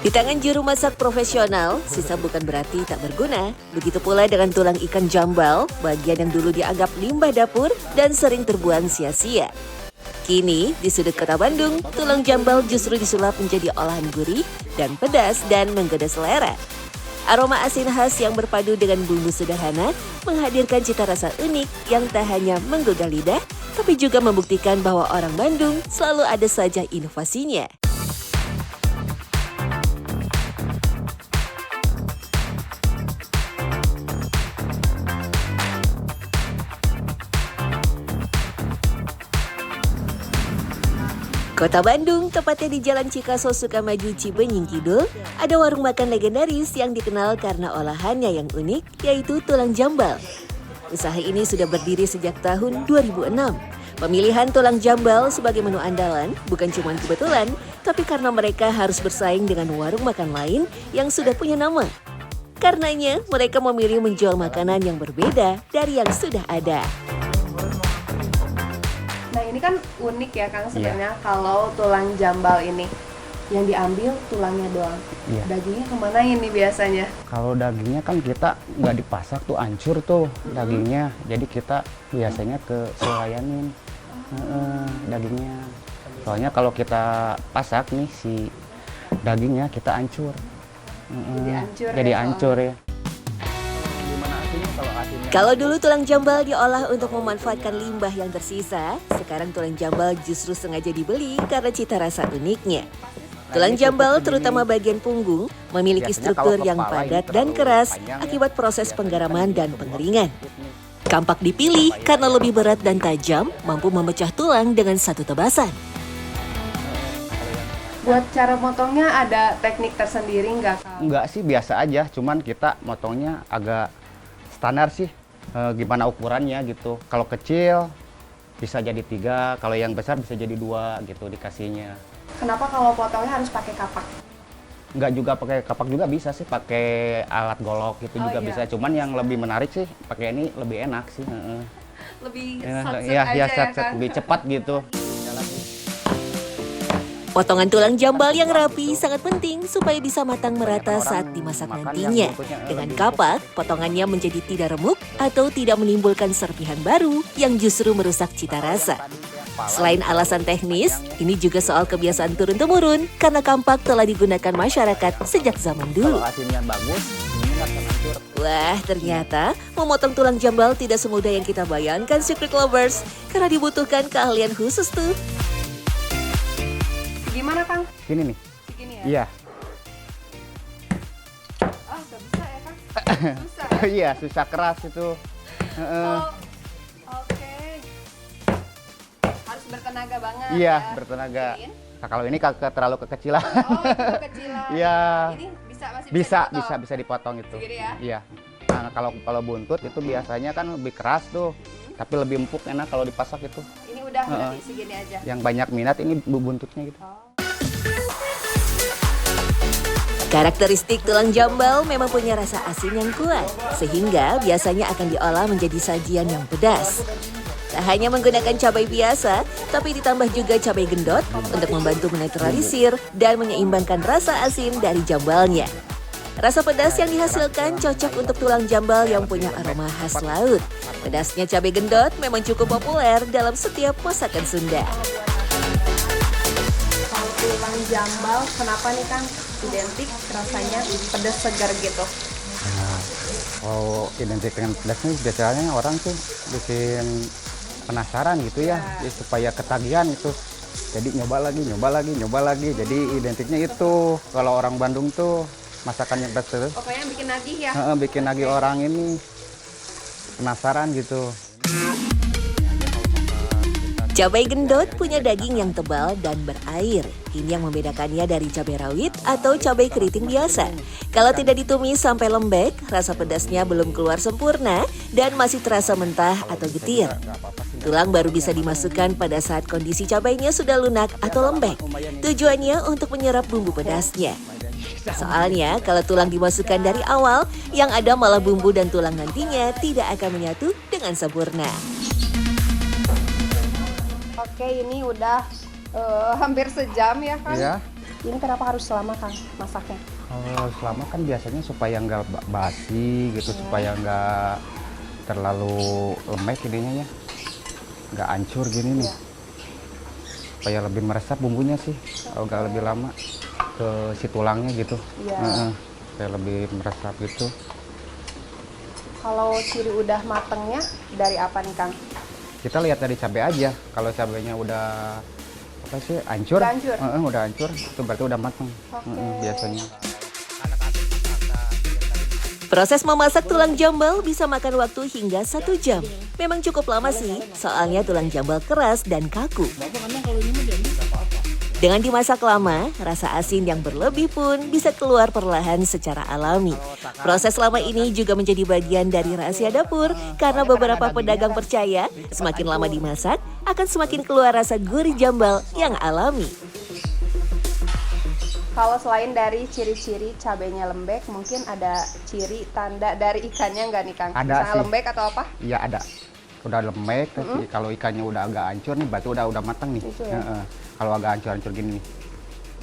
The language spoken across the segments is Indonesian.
Di tangan juru masak profesional, sisa bukan berarti tak berguna. Begitu pula dengan tulang ikan jambal, bagian yang dulu dianggap limbah dapur dan sering terbuang sia-sia. Kini, di sudut kota Bandung, tulang jambal justru disulap menjadi olahan gurih dan pedas dan menggoda selera. Aroma asin khas yang berpadu dengan bumbu sederhana menghadirkan cita rasa unik yang tak hanya menggugah lidah, tapi juga membuktikan bahwa orang Bandung selalu ada saja inovasinya. Kota Bandung, tepatnya di Jalan Cikaso Sukamaju Cibenying Kidul, ada warung makan legendaris yang dikenal karena olahannya yang unik, yaitu tulang jambal. Usaha ini sudah berdiri sejak tahun 2006. Pemilihan tulang jambal sebagai menu andalan bukan cuma kebetulan, tapi karena mereka harus bersaing dengan warung makan lain yang sudah punya nama. Karenanya, mereka memilih menjual makanan yang berbeda dari yang sudah ada. Nah ini kan unik ya Kang sebenarnya kalau tulang jambal ini yang diambil tulangnya doang. Iya. Dagingnya kemana ini biasanya? Kalau dagingnya kan kita nggak dipasak tuh, hancur tuh dagingnya. Jadi kita biasanya ke selayanin dagingnya. Soalnya kalau kita pasak nih si dagingnya kita hancur. Jadi hancur ya. Kalau dulu tulang jambal diolah untuk memanfaatkan limbah yang tersisa, sekarang tulang jambal justru sengaja dibeli karena cita rasa uniknya. Tulang jambal, terutama bagian punggung, memiliki struktur yang padat dan keras akibat proses penggaraman dan pengeringan. Kampak dipilih karena lebih berat dan tajam, mampu memecah tulang dengan satu tebasan. Buat cara motongnya ada teknik tersendiri nggak Kang? Enggak sih, biasa aja. Cuman kita motongnya agak standar sih. Gimana ukurannya gitu. Kalau kecil bisa jadi 3, kalau yang besar bisa jadi 2 gitu dikasihnya. Kenapa kalau potongnya harus pakai kapak? Enggak juga pakai kapak juga bisa sih, pakai alat golok gitu juga iya. bisa. Cuman yang lebih menarik sih pakai ini lebih enak sih. Lebih Ya, aja ya Kang? lebih cepat gitu. Potongan tulang jambal yang rapi sangat penting supaya bisa matang merata saat dimasak nantinya. Dengan kapak, potongannya menjadi tidak remuk atau tidak menimbulkan serpihan baru yang justru merusak cita rasa. Selain alasan teknis, ini juga soal kebiasaan turun-temurun karena kampak telah digunakan masyarakat sejak zaman dulu. Kalau asinnya bagus, ini akan hancur. Wah, ternyata memotong tulang jambal tidak semudah yang kita bayangkan, Secret Lovers, karena dibutuhkan keahlian khusus tuh. Gimana Kang? Gini nih. Segini ya? Iya. Ah, nggak bisa ya Kang? Susah. Iya, susah keras itu. Oh, oke. Harus bertenaga banget Iya, ya. bertenaga. Giniin. Nah, kalau ini terlalu kekecilan. Oh, itu kecilan. Iya. Ini masih Bisa dipotong itu. Segini ya? Iya. Nah, kalau buntut itu biasanya kan lebih keras tuh. Tapi lebih empuk, enak kalau dipasak itu. Ini udah berarti segini aja. Yang banyak minat ini buntutnya gitu. Karakteristik tulang jambal memang punya rasa asin yang kuat, sehingga biasanya akan diolah menjadi sajian yang pedas. Tak hanya menggunakan cabai biasa, tapi ditambah juga cabai gendot untuk membantu menetralisir dan menyeimbangkan rasa asin dari jambalnya. Rasa pedas yang dihasilkan cocok untuk tulang jambal yang punya aroma khas laut. Pedasnya cabai gendot memang cukup populer dalam setiap masakan Sunda. Kalau tulang jambal, kenapa nih Kang identik rasanya pedas segar gitu? Nah, kalau identik dengan pedasnya biasanya orang tuh bikin penasaran gitu ya, supaya ketagihan gitu. Jadi nyoba lagi. Jadi identiknya itu. Kalau orang Bandung tuh masakan yang pedas. Pokoknya bikin nagih ya? Bikin nagih orang ini penasaran gitu. Cabai gendot punya daging yang tebal dan berair. Ini yang membedakannya dari cabai rawit atau cabai keriting biasa. Kalau tidak ditumis sampai lembek, rasa pedasnya belum keluar sempurna dan masih terasa mentah atau getir. Tulang baru bisa dimasukkan pada saat kondisi cabainya sudah lunak atau lembek. Tujuannya untuk menyerap bumbu pedasnya. Soalnya kalau tulang dimasukkan dari awal, yang ada malah bumbu dan tulang nantinya tidak akan menyatu dengan sempurna. Oke, ini udah hampir sejam ya kan? Iya. Ini kenapa harus lama Kang masaknya? Kalau selama kan biasanya supaya nggak basi gitu, supaya nggak terlalu lembek ininya ya, nggak hancur gini nih. Supaya lebih meresap bumbunya sih, kalau nggak lebih lama ke si tulangnya gitu. Supaya lebih meresap gitu. Kalau ciri udah matengnya dari apa nih Kang? Kita lihat dari cabai aja. Kalau cabainya udah apa sih hancur, udah hancur, itu berarti udah matang. Biasanya. Proses memasak tulang jambal bisa makan waktu hingga 1 jam. Memang cukup lama sih, soalnya tulang jambal keras dan kaku. Dengan dimasak lama, rasa asin yang berlebih pun bisa keluar perlahan secara alami. Proses lama ini juga menjadi bagian dari rahasia dapur karena beberapa pedagang percaya semakin lama dimasak akan semakin keluar rasa gurih jambal yang alami. Kalau selain dari ciri-ciri cabenya lembek, mungkin ada ciri tanda dari ikannya nggak nih Kang? Ada misalnya sih. lembek atau apa? Iya ada. Udah lembek, tapi kalau ikannya udah agak hancur nih, berarti udah matang nih. Itu ya? Kalau agak hancur-hancur gini nih,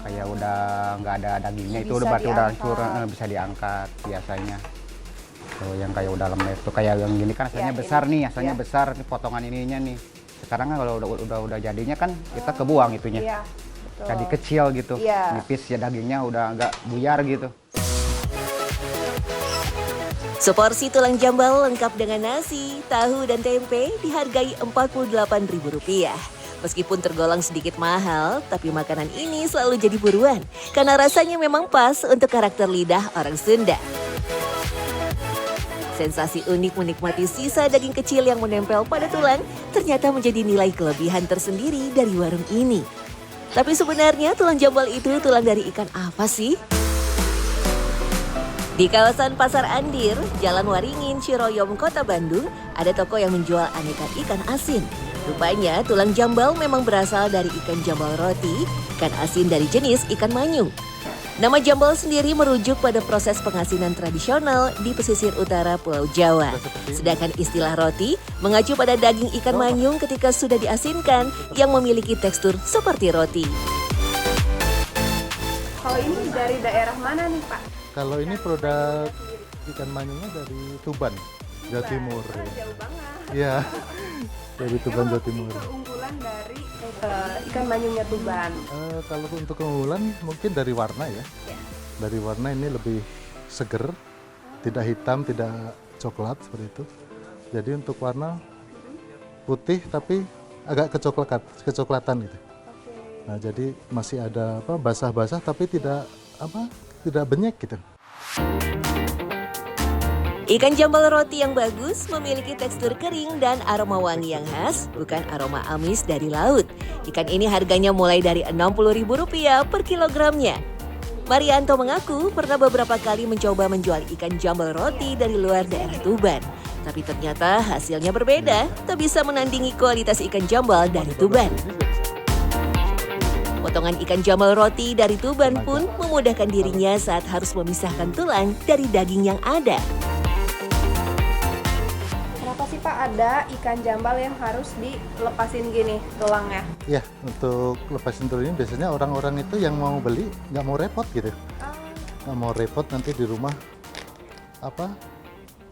kayak udah nggak ada dagingnya, itu Bisa udah berarti udah hancur, diangkat. bisa diangkat biasanya. Kalau yang kayak udah lembek tuh kayak yang gini kan asalnya Ya, besar ini. nih, asalnya Ya. besar nih potongan ininya nih. Sekarang kan kalau udah jadinya kan kita kebuang itunya. Iya, betul. Jadi kecil gitu, Iya. nipis ya dagingnya udah agak buyar gitu. Seporsi tulang jambal lengkap dengan nasi, tahu, dan tempe dihargai Rp48.000. Meskipun tergolong sedikit mahal, tapi makanan ini selalu jadi buruan karena rasanya memang pas untuk karakter lidah orang Sunda. Sensasi unik menikmati sisa daging kecil yang menempel pada tulang ternyata menjadi nilai kelebihan tersendiri dari warung ini. Tapi sebenarnya tulang jambal itu tulang dari ikan apa sih? Di kawasan Pasar Andir, Jalan Waringin, Ciroyom, Kota Bandung, ada toko yang menjual aneka ikan asin. Rupanya tulang jambal memang berasal dari ikan jambal roti, ikan asin dari jenis ikan manyung. Nama jambal sendiri merujuk pada proses pengasinan tradisional di pesisir utara Pulau Jawa. Sedangkan istilah roti mengacu pada daging ikan manyung ketika sudah diasinkan yang memiliki tekstur seperti roti. Kalau ini dari daerah mana nih Pak? Kalau ini produk ikan manyungnya dari Tuban, Jawa Timur. Jauh banget. Iya, dari Tuban, Jawa Timur. Keunggulan dari ikan manyungnya Tuban. Kalau untuk keunggulan mungkin dari warna ya. Dari warna ini lebih seger, tidak hitam, tidak coklat seperti itu. Jadi untuk warna putih tapi agak kecoklatan gitu. Nah, jadi masih ada basah-basah tapi tidak benyek gitu. Ikan jambal roti yang bagus memiliki tekstur kering dan aroma wangi yang khas, bukan aroma amis dari laut. Ikan ini harganya mulai dari Rp60.000 per kilogramnya. Marianto mengaku pernah beberapa kali mencoba menjual ikan jambal roti dari luar daerah Tuban. Tapi ternyata hasilnya berbeda, tak bisa menandingi kualitas ikan jambal dari Tuban. Potongan ikan jambal roti dari Tuban pun memudahkan dirinya saat harus memisahkan tulang dari daging yang ada. Kenapa sih Pak ada ikan jambal yang harus dilepasin gini tulangnya? Ya, untuk lepasin telur ini biasanya orang-orang itu yang mau beli nggak mau repot gitu. Nggak mau repot nanti di rumah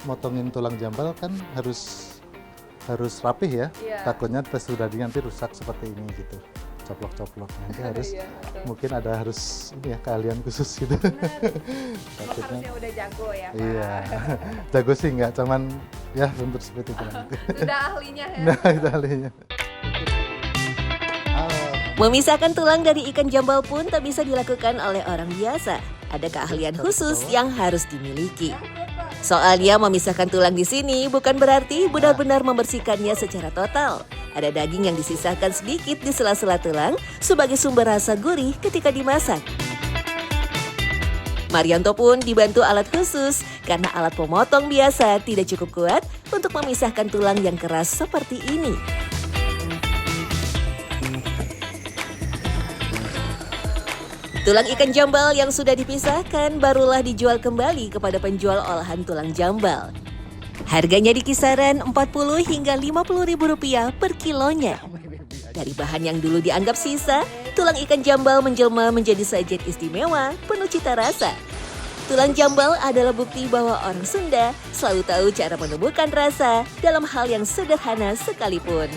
motongin tulang jambal kan harus rapih ya. Takutnya tekstur daging nanti rusak seperti ini gitu. Coplok-coplok nanti harus mungkin harus ini ya keahlian khusus gitu. Harusnya udah jago ya Pak. Iya, jago sih nggak cuman ya untuk seperti itu. Udah ahlinya ya. Nah, itu ahlinya. Memisahkan tulang dari ikan jambal pun tak bisa dilakukan oleh orang biasa. Ada keahlian khusus yang harus dimiliki. Soalnya memisahkan tulang di sini bukan berarti benar-benar membersihkannya secara total. Ada daging yang disisahkan sedikit di sela-sela tulang sebagai sumber rasa gurih ketika dimasak. Marianto pun dibantu alat khusus karena alat pemotong biasa tidak cukup kuat untuk memisahkan tulang yang keras seperti ini. Tulang ikan jambal yang sudah dipisahkan barulah dijual kembali kepada penjual olahan tulang jambal. Harganya di kisaran Rp40 hingga Rp50.000 per kilonya. Dari bahan yang dulu dianggap sisa, tulang ikan jambal menjelma menjadi sajian istimewa penuh cita rasa. Tulang jambal adalah bukti bahwa orang Sunda selalu tahu cara menemukan rasa dalam hal yang sederhana sekalipun.